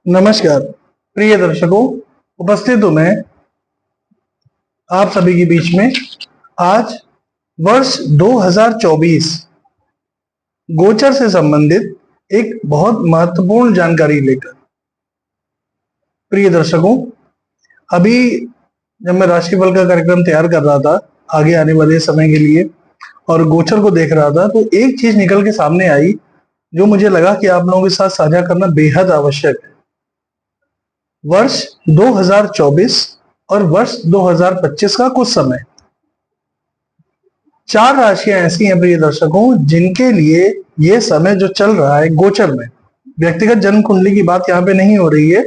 नमस्कार प्रिय दर्शकों, उपस्थित हूं मैं आप सभी के बीच में आज वर्ष 2024 गोचर से संबंधित एक बहुत महत्वपूर्ण जानकारी लेकर। प्रिय दर्शकों, अभी जब मैं राशिफल का कार्यक्रम तैयार कर रहा था आगे आने वाले समय के लिए और गोचर को देख रहा था, तो एक चीज निकल के सामने आई जो मुझे लगा कि आप लोगों के साथ साझा करना बेहद आवश्यक है। वर्ष 2024 और वर्ष 2025 का कुछ समय, 4 राशियां ऐसी हैं प्रिय दर्शकों जिनके लिए यह समय जो चल रहा है गोचर में, व्यक्तिगत जन्म कुंडली की बात यहाँ पे नहीं हो रही है,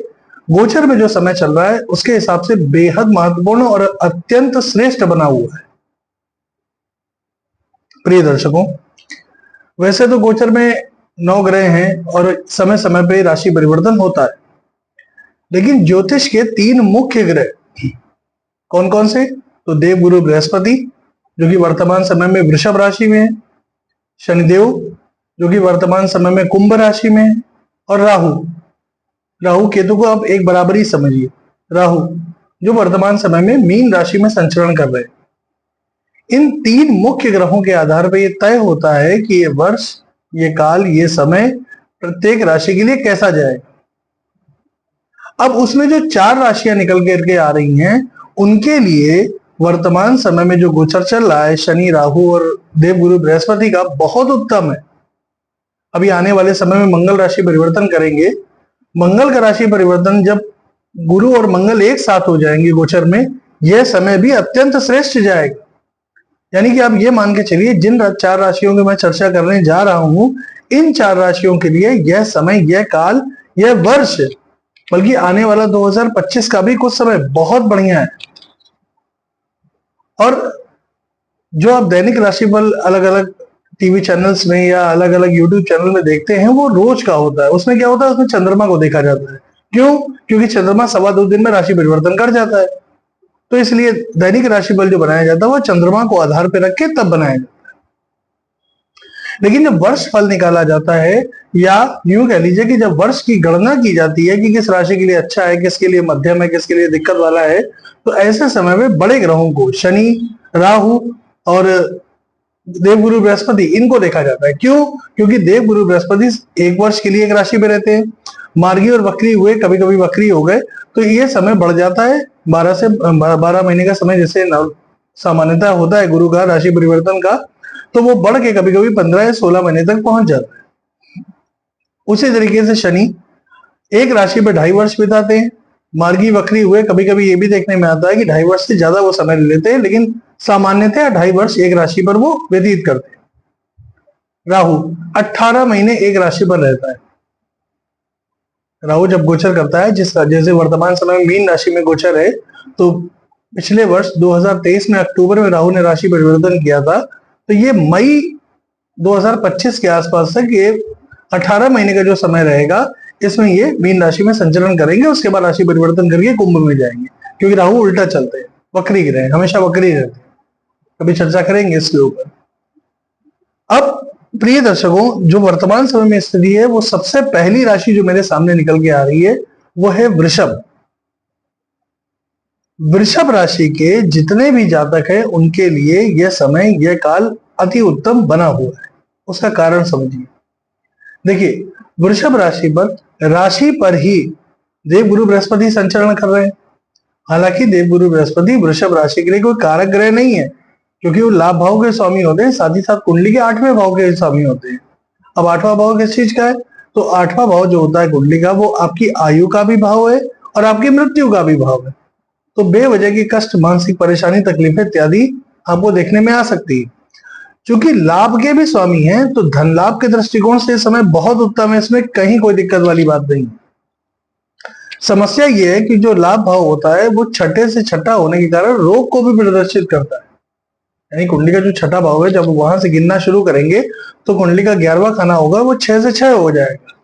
गोचर में जो समय चल रहा है उसके हिसाब से बेहद महत्वपूर्ण और अत्यंत श्रेष्ठ बना हुआ है। प्रिय दर्शकों, वैसे तो गोचर में 9 ग्रह हैं और समय समय पे राशि परिवर्तन होता है, लेकिन ज्योतिष के 3 मुख्य ग्रह कौन कौन से? तो देवगुरु बृहस्पति जो कि वर्तमान समय में वृषभ राशि में है, शनिदेव जो कि वर्तमान समय में कुंभ राशि में है, और राहु केतु को आप एक बराबर ही समझिए, राहु जो वर्तमान समय में मीन राशि में संचरण कर रहे हैं। इन 3 मुख्य ग्रहों के आधार पर यह तय होता है कि ये वर्ष, ये काल, ये समय प्रत्येक राशि के लिए कैसा जाएगा। अब उसमें जो 4 राशियां निकल करके आ रही हैं उनके लिए वर्तमान समय में जो गोचर चल रहा है शनि, राहु और देवगुरु बृहस्पति का, बहुत उत्तम है। अभी आने वाले समय में मंगल राशि परिवर्तन करेंगे। मंगल का राशि परिवर्तन जब गुरु और मंगल एक साथ हो जाएंगे गोचर में, यह समय भी अत्यंत श्रेष्ठ जाएगा। यानी कि आप ये मान के चलिए, जिन 4 राशियों की मैं चर्चा करने जा रहा हूं, इन 4 राशियों के लिए यह समय, यह काल, यह वर्ष, बल्कि आने वाला 2025 का भी कुछ समय बहुत बढ़िया है। और जो आप दैनिक राशिफल अलग अलग टीवी चैनल्स में या अलग अलग यूट्यूब चैनल में देखते हैं, वो रोज का होता है। उसमें क्या होता है, उसमें चंद्रमा को देखा जाता है। क्यों? क्योंकि चंद्रमा 2.25 दिन में राशि परिवर्तन कर जाता है, तो इसलिए दैनिक राशिफल जो बनाया जाता है वो चंद्रमा को आधार पर रख के तब बनाया जाता है। लेकिन जब वर्ष फल निकाला जाता है, या यूं कह लीजिए कि जब वर्ष की गणना की जाती है कि किस राशि के लिए अच्छा है, किसके लिए मध्यम है, किसके लिए दिक्कत वाला है, तो ऐसे समय में बड़े ग्रहों को, शनि, राहु और देवगुरु बृहस्पति, इनको देखा जाता है। क्यों? क्योंकि देवगुरु बृहस्पति 1 वर्ष के लिए एक राशि में रहते हैं। मार्गी और वक्री हुए, कभी कभी वक्री हो गए, तो ये समय बढ़ जाता है 12 महीने का समय, जैसे सामान्यतः होता है गुरु का राशि परिवर्तन का, तो वो बढ़ के कभी कभी 15 या 16 महीने तक पहुंच जाता है। उसी तरीके से शनि एक राशि पे 2.5 वर्ष बिताते हैं। मार्गी वक्री हुए, कभी कभी ये भी देखने में आता है कि 2.5 वर्ष से ज्यादा वो समय ले लेते हैं, लेकिन सामान्यतः 2.5 वर्ष एक राशि पर वो व्यतीत करते हैं। राहु 18 महीने एक राशि पर रहता है। राहु जब गोचर करता है, जैसे वर्तमान समय में मीन राशि में गोचर है, तो पिछले वर्ष 2023 में अक्टूबर में राहु ने राशि परिवर्तन किया था, तो ये मई 2025 के आसपास तक ये 18 महीने का जो समय रहेगा, इसमें ये मीन राशि में संचरण करेंगे। उसके बाद राशि परिवर्तन करके कुंभ में जाएंगे, क्योंकि राहु उल्टा चलते हैं, वक्री ग्रह हमेशा वक्री रहते हैं। कभी चर्चा करेंगे इसके ऊपर। अब प्रिय दर्शकों, जो वर्तमान समय में स्थिति है, वो सबसे पहली राशि जो मेरे सामने निकल के आ रही है वो है वृषभ। वृषभ राशि के जितने भी जातक हैं उनके लिए यह समय, यह काल अति उत्तम बना हुआ है। उसका कारण समझिए। देखिए, वृषभ राशि पर ही देवगुरु बृहस्पति संचरण कर रहे हैं। हालांकि देवगुरु बृहस्पति वृषभ राशि के लिए कोई कारक ग्रह नहीं है, क्योंकि वो लाभ भाव के स्वामी होते हैं, साथ ही साथ कुंडली के 8वें भाव के स्वामी होते हैं। अब 8वां भाव किस चीज का है? तो 8वां भाव जो होता है कुंडली का, वो आपकी आयु का भी भाव है और आपकी मृत्यु का भी भाव है। तो बेवजह की कष्ट, मानसिक परेशानी, तकलीफें इत्यादि आपको देखने में आ सकती है। चूंकि लाभ के भी स्वामी हैं, तो धन लाभ के दृष्टिकोण से समय बहुत उत्तम है, इसमें कहीं कोई दिक्कत वाली बात नहीं। समस्या यह है कि जो लाभ भाव होता है वो छठे से छठा होने के कारण रोग को भी प्रदर्शित करता है। यानी कुंडली का जो छठा भाव है, जब वहां से गिनना शुरू करेंगे तो कुंडली का 11वां खाना होगा, वो 6 से 6 हो जाएगा।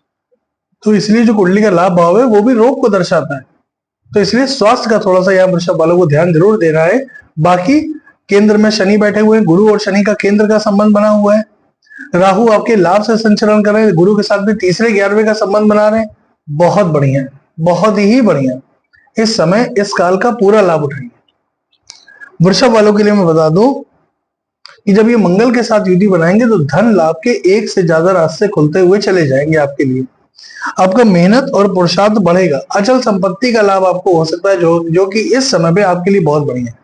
तो इसलिए जो कुंडली का लाभ भाव है वो भी रोग को दर्शाता है। तो इसलिए स्वास्थ्य का थोड़ा सा यहाँ वृषभ वालों को ध्यान जरूर देना है। बाकी केंद्र में शनि बैठे हुए हैं, गुरु और शनि का केंद्र का संबंध बना हुआ है। राहु आपके लाभ से संचरण कर रहे हैं, गुरु के साथ भी तीसरे 11वें का संबंध बना रहे हैं, बहुत बढ़िया है। बहुत ही बढ़िया। इस समय इस काल का पूरा लाभ उठाइए। वृषभ वालों के लिए मैं बता दूं कि जब ये मंगल के साथ युति बनाएंगे तो धन लाभ के एक से ज्यादा रास्ते खुलते हुए चले जाएंगे आपके लिए। आपका मेहनत और पुरुषार्थ बढ़ेगा। अचल संपत्ति का लाभ आपको हो सकता है जो कि इस समय पे आपके लिए बहुत बढ़िया है।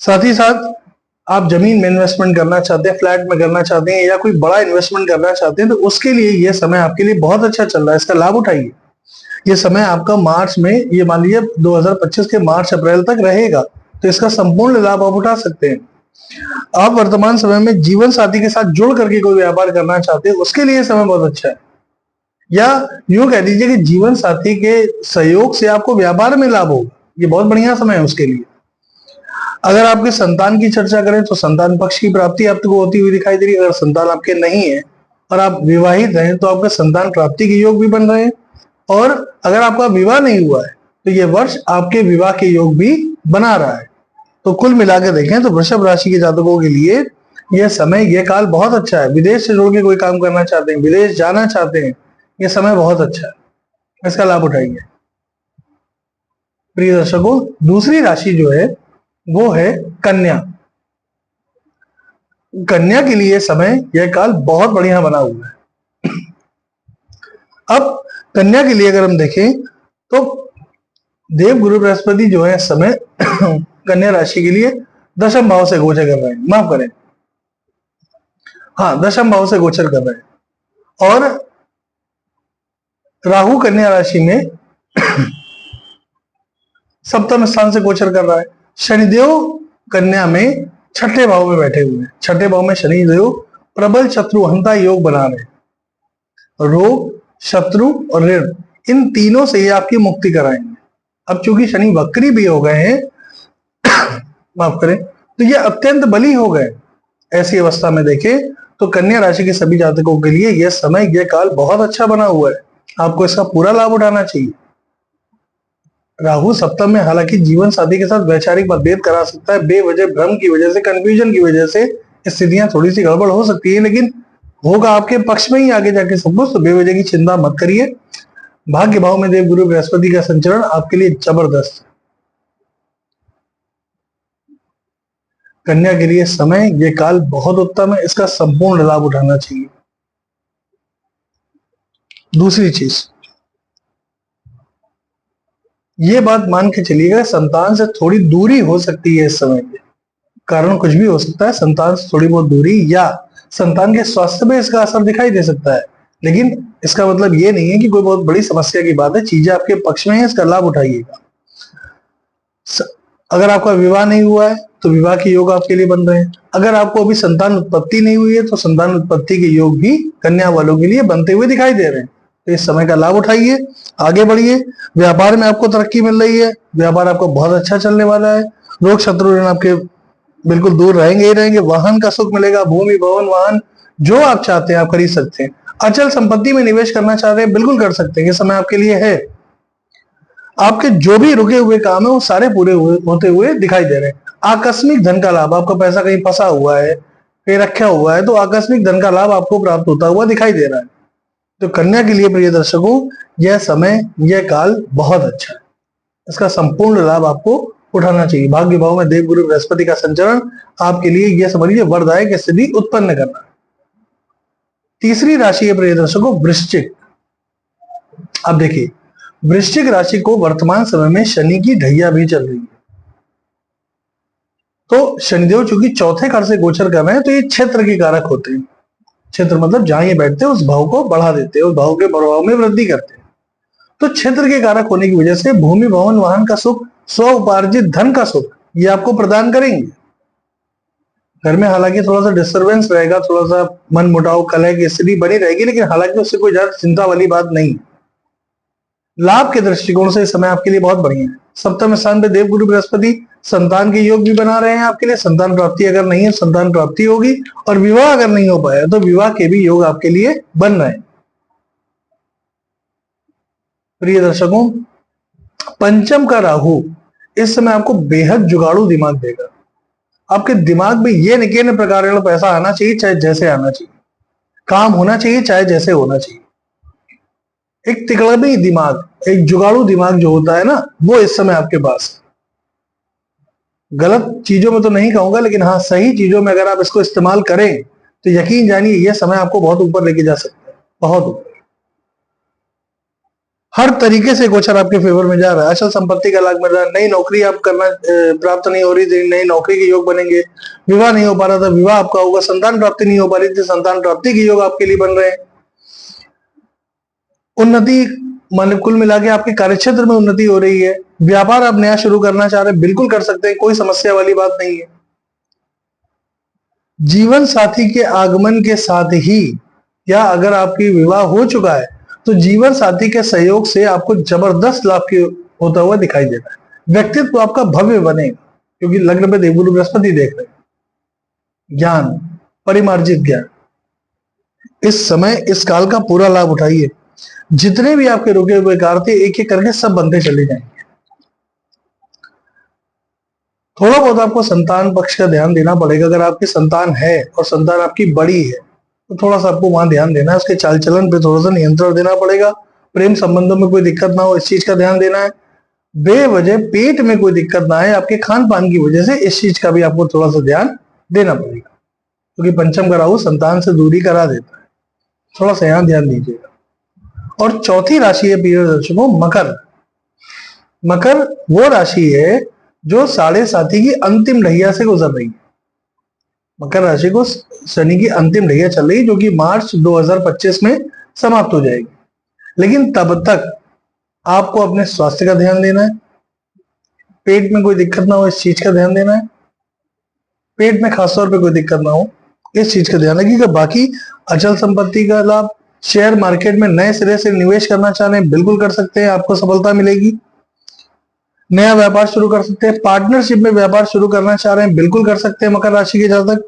साथ ही साथ आप जमीन में इन्वेस्टमेंट करना चाहते हैं, फ्लैट में करना चाहते हैं या कोई बड़ा इन्वेस्टमेंट करना चाहते हैं तो उसके लिए यह समय आपके लिए बहुत अच्छा चल रहा है। इसका लाभ उठाइए। ये समय आपका मार्च में, ये मान लीजिए 2025 के मार्च अप्रैल तक रहेगा, तो इसका संपूर्ण लाभ आप उठा सकते हैं। आप वर्तमान समय में जीवन साथी के साथ जुड़ करके कोई व्यापार करना चाहते हैं उसके लिए समय बहुत अच्छा है, या यूं कह दीजिए कि जीवन साथी के सहयोग से आपको व्यापार में लाभ होगा। ये बहुत बढ़िया समय है उसके लिए। अगर आपके संतान की चर्चा करें तो संतान पक्ष की प्राप्ति आपको होती हुई दिखाई दे रही है। अगर संतान आपके नहीं है और आप विवाहित हैं तो आपके संतान प्राप्ति के योग भी बन रहे हैं। और अगर आपका विवाह नहीं हुआ है तो ये वर्ष आपके विवाह के योग भी बना रहा है। तो कुल मिलाकर देखें तो वृषभ राशि के जातकों के लिए यह समय, यह काल बहुत अच्छा है। विदेश से जुड़ के कोई काम करना चाहते हैं, विदेश जाना चाहते हैं, यह समय बहुत अच्छा है, इसका लाभ उठाइए। प्रिय दर्शकों, दूसरी राशि जो है वो है कन्या। कन्या के लिए समय, यह काल बहुत बढ़िया बना हुआ है। अब कन्या के लिए अगर हम देखें तो देव गुरु बृहस्पति जो है समय कन्या राशि के लिए दशम भाव से गोचर कर रहे हैं, माफ करें, हाँ, दशम भाव से गोचर कर रहे हैं। और राहु कन्या राशि में सप्तम स्थान से गोचर कर रहा है। शनिदेव कन्या में छठे भाव में बैठे हुए हैं। छठे भाव में शनिदेव प्रबल शत्रुहंता योग बना रहे हैं। रोग, शत्रु और ऋण, इन तीनों से ये आपकी मुक्ति कराएंगे। अब चूंकि शनि वक्री भी हो गए हैं माफ करें, तो ये अत्यंत बली हो गए। ऐसी अवस्था में देखें तो कन्या राशि के सभी जातकों के लिए यह समय, यह काल बहुत अच्छा बना हुआ है। आपको इसका पूरा लाभ उठाना चाहिए। राहु सप्तम में हालांकि जीवन साथी के साथ वैचारिक मतभेद करा सकता है। बेवजह भ्रम की वजह से, कंफ्यूजन की वजह से स्थितियां थोड़ी सी गड़बड़ हो सकती है, लेकिन होगा आपके पक्ष में ही आगे जाके सब कुछ। तो बेवजह की चिंता मत करिए। भाग्य भाव में देव गुरु बृहस्पति का संचरण आपके लिए जबरदस्त। कन्या के लिए समय, यह काल बहुत उत्तम है, इसका संपूर्ण लाभ उठाना चाहिए। दूसरी चीज, ये बात मान के चलिएगा, संतान से थोड़ी दूरी हो सकती है इस समय पे। कारण कुछ भी हो सकता है, संतान से थोड़ी बहुत दूरी या संतान के स्वास्थ्य में इसका असर दिखाई दे सकता है, लेकिन इसका मतलब ये नहीं है कि कोई बहुत बड़ी समस्या की बात है। चीजें आपके पक्ष में है, इसका लाभ उठाइएगा। अगर आपका विवाह नहीं हुआ है तो विवाह के योग आपके लिए बन रहे हैं। अगर आपको अभी संतान उत्पत्ति नहीं हुई है तो संतान उत्पत्ति के योग भी कन्या वालों के लिए बनते हुए दिखाई दे रहे हैं। तो इस समय का लाभ उठाइए, आगे बढ़िए। व्यापार में आपको तरक्की मिल रही है, व्यापार आपको बहुत अच्छा चलने वाला है। रोग, शत्रु, ऋण आपके बिल्कुल दूर रहेंगे ही रहेंगे। वाहन का सुख मिलेगा, भूमि, भवन, वाहन जो आप चाहते हैं आप खरीद सकते हैं। अचल संपत्ति में निवेश करना चाहते हैं, बिल्कुल कर सकते हैं, ये समय आपके लिए है। आपके जो भी रुके हुए काम है वो सारे पूरे होते हुए दिखाई दे रहे हैं। आकस्मिक धन का लाभ, आपका पैसा कहीं फंसा हुआ है, कहीं रखा हुआ है, तो आकस्मिक धन का लाभ आपको प्राप्त होता हुआ दिखाई दे रहा है। तो कन्या के लिए प्रिय दर्शकों, यह समय, यह काल बहुत अच्छा है, इसका संपूर्ण लाभ आपको उठाना चाहिए। भाग्य भाव में देव गुरु बृहस्पति का संचरण आपके लिए यह समझिए वरदायक स्थिति उत्पन्न करना। तीसरी राशि है प्रिय दर्शकों वृश्चिक। अब देखिए, वृश्चिक राशि को वर्तमान समय में शनि की ढैया भी चल रही है। तो शनिदेव चूंकि चौथे घर से गोचर कर रहे हैं तो ये क्षेत्र के कारक होते हैं। क्षेत्र मतलब जहां ये बैठते हैं उस भाव को बढ़ा देते हैं, उस भाव के प्रभाव में वृद्धि करते हैं। तो क्षेत्र के कारक होने की वजह से भूमि, भवन, वाहन का सुख, स्व उपार्जित धन का सुख, ये आपको प्रदान करेंगे। घर में हालांकि थोड़ा सा डिस्टर्बेंस रहेगा, थोड़ा सा मन मुटाव, कलह की स्थिति बनी रहेगी, लेकिन हालांकि उससे कोई ज्यादा चिंता वाली बात नहीं। लाभ के दृष्टिकोण से इस समय आपके लिए बहुत बढ़िया है। सप्तम स्थान पे देव गुरु बृहस्पति संतान के योग भी बना रहे हैं आपके लिए। संतान प्राप्ति अगर नहीं है, संतान प्राप्ति होगी। और विवाह अगर नहीं हो पाया तो विवाह के भी योग आपके लिए बन रहे हैं। प्रिय दर्शकों, पंचम का राहु इस समय आपको बेहद जुगाड़ू दिमाग देगा। आपके दिमाग में ये निकेन प्रकार का पैसा आना चाहिए, चाहे जैसे आना चाहिए, काम होना चाहिए चाहे जैसे होना चाहिए। एक तिकड़मी दिमाग, एक जुगाड़ू दिमाग जो होता है ना, वो इस समय आपके पास है। गलत चीजों में तो नहीं कहूंगा, लेकिन हाँ सही चीजों में अगर आप इसको इस्तेमाल करें तो यकीन जानिए ये समय आपको बहुत ऊपर लेके जा सकता है, बहुत ऊपर। हर तरीके से गोचर आपके फेवर में जा रहा है। अचल संपत्ति का लाभ मिल रहा है, नई नौकरी आप करना प्राप्त नहीं हो रही थी, नई नौकरी के योग बनेंगे। विवाह नहीं हो पा रहा था, विवाह आपका होगा। संतान प्राप्ति नहीं हो पा रही थी, संतान प्राप्ति के योग आपके लिए बन रहे हैं। उन्नति, मान कुल मिला के आपके कार्यक्षेत्र में उन्नति हो रही है। व्यापार आप नया शुरू करना चाह रहे हैं, बिल्कुल कर सकते हैं, कोई समस्या वाली बात नहीं है। जीवन साथी के आगमन के साथ ही, या अगर आपकी विवाह हो चुका है तो जीवन साथी के सहयोग से आपको जबरदस्त लाभ की होता हुआ दिखाई देता है। व्यक्तित्व आपका भव्य बनेगा, क्योंकि लग्न में देवगुरु बृहस्पति देख रहे हैं। ज्ञान, परिमार्जित ज्ञान, इस समय इस काल का पूरा लाभ उठाइए। जितने भी आपके रुके हुए कार्य थे, एक एक करके सब बनते चले जाएंगे। थोड़ा बहुत आपको संतान पक्ष का ध्यान देना पड़ेगा। अगर आपकी संतान है और संतान आपकी बड़ी है तो थोड़ा सा आपको वहां ध्यान देना है, उसके चाल चलन पे थोड़ा सा नियंत्रण देना पड़ेगा। प्रेम संबंधों में कोई दिक्कत ना हो, इस चीज का ध्यान देना है। बेवजह पेट में कोई दिक्कत ना आए आपके खान पान की वजह से, इस चीज का भी आपको थोड़ा सा ध्यान देना पड़ेगा, क्योंकि पंचम का राहु संतान से दूरी करा देता है। थोड़ा सा यहाँ ध्यान दीजिएगा। और चौथी राशि है प्रिय दर्शकों, मकर। मकर वो राशि है जो साढ़े साथी की अंतिम ढैया से गुजर रही है। मकर राशि को शनि की अंतिम ढैया चल रही है, जो कि मार्च 2025 में समाप्त हो जाएगी। लेकिन तब तक आपको अपने स्वास्थ्य का ध्यान देना है। पेट में कोई दिक्कत ना हो, इस चीज का ध्यान देना है। पेट में खासतौर पे कोई दिक्कत ना हो, इस चीज का ध्यान रखिएगा। बाकी अचल संपत्ति का लाभ, शेयर मार्केट में नए सिरे से निवेश करना चाह रहे हैं, बिल्कुल कर सकते हैं, आपको सफलता मिलेगी। नया व्यापार शुरू कर सकते हैं, पार्टनरशिप में व्यापार शुरू करना चाह रहे हैं, बिल्कुल कर सकते हैं मकर राशि के जातक।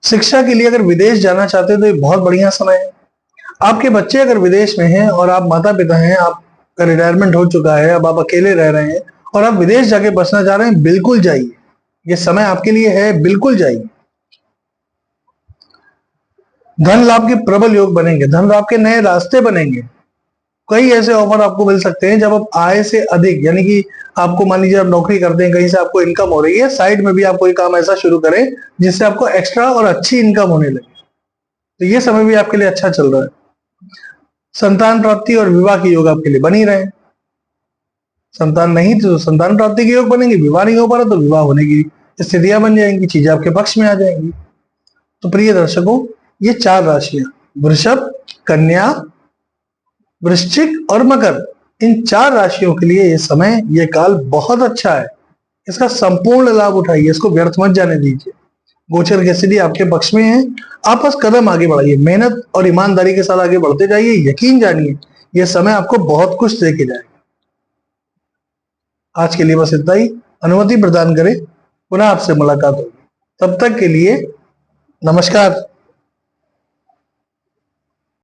शिक्षा के लिए अगर विदेश जाना चाहते हैं तो ये बहुत बढ़िया समय है। आपके बच्चे अगर विदेश में हैं और आप माता पिता हैं, आपका रिटायरमेंट हो चुका है, अब आप अकेले रह रहे हैं और आप विदेश जाके बसना चाह रहे हैं, बिल्कुल जाइए, ये समय आपके लिए है, बिल्कुल जाइए। धन लाभ के प्रबल योग बनेंगे, धन लाभ के नए रास्ते बनेंगे। कई ऐसे ऑफर आपको मिल सकते हैं जब आप आय से अधिक, यानी कि आपको मान लीजिए आप नौकरी करते हैं, कहीं से आपको इनकम हो रही है, साइड में भी आप कोई काम ऐसा शुरू करें जिससे आपको एक्स्ट्रा और अच्छी इनकम होने लगे, तो ये समय भी आपके लिए अच्छा चल रहा है। संतान प्राप्ति और विवाह के योग आपके लिए बनी रहे। संतान नहीं तो संतान प्राप्ति के योग बनेंगे, विवाह नहीं हो पा रहा तो विवाह होने की स्थितियां बन जाएंगी, चीजें आपके पक्ष में आ जाएंगी। तो प्रिय दर्शकों, ये 4 राशियां, वृषभ, कन्या, वृश्चिक और मकर, इन 4 राशियों के लिए ये समय, ये काल बहुत अच्छा है। इसका संपूर्ण लाभ उठाइए, इसको व्यर्थ मत जाने दीजिए। गोचर की स्थिति आपके पक्ष में है, आप बस कदम आगे बढ़ाइए, मेहनत और ईमानदारी के साथ आगे बढ़ते जाइए। यकीन जानिए यह समय आपको बहुत कुछ देके जाएगा। आज के लिए बस इतना ही। अनुमति प्रदान करें, पुनः आपसे मुलाकात होगी। तब तक के लिए नमस्कार।